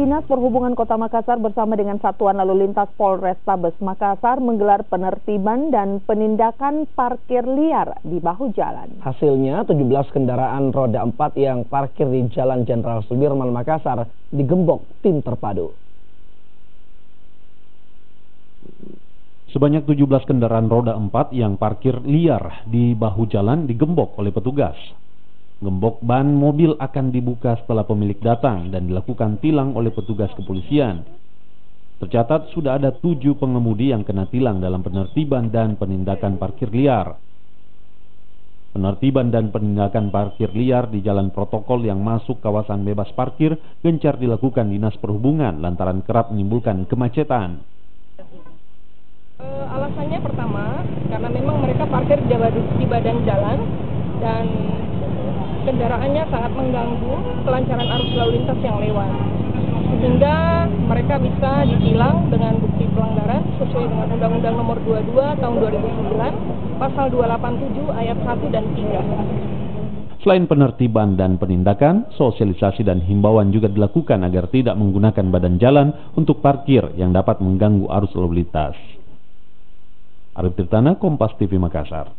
Dinas Perhubungan Kota Makassar bersama dengan Satuan Lalu Lintas Polrestabes Makassar menggelar penertiban dan penindakan parkir liar di bahu jalan. Hasilnya 17 kendaraan roda 4 yang parkir di Jalan Jenderal Sudirman Makassar digembok tim terpadu. Sebanyak 17 kendaraan roda 4 yang parkir liar di bahu jalan digembok oleh petugas. Gembok ban mobil akan dibuka setelah pemilik datang dan dilakukan tilang oleh petugas kepolisian. Tercatat sudah ada 7 pengemudi yang kena tilang dalam penertiban dan penindakan parkir liar. Penertiban dan penindakan parkir liar di jalan protokol yang masuk kawasan bebas parkir gencar dilakukan Dinas Perhubungan lantaran kerap menimbulkan kemacetan. Alasannya pertama, karena memang mereka parkir di badan jalan dan kendaraannya sangat mengganggu kelancaran arus lalu lintas yang lewat, sehingga mereka bisa ditilang dengan bukti pelanggaran sesuai dengan Undang-Undang Nomor 22 Tahun 2009, Pasal 287 Ayat 1 dan 3. Selain penertiban dan penindakan, sosialisasi dan himbauan juga dilakukan agar tidak menggunakan badan jalan untuk parkir yang dapat mengganggu arus lalu lintas. Arif Tirtana, Kompas TV Makassar.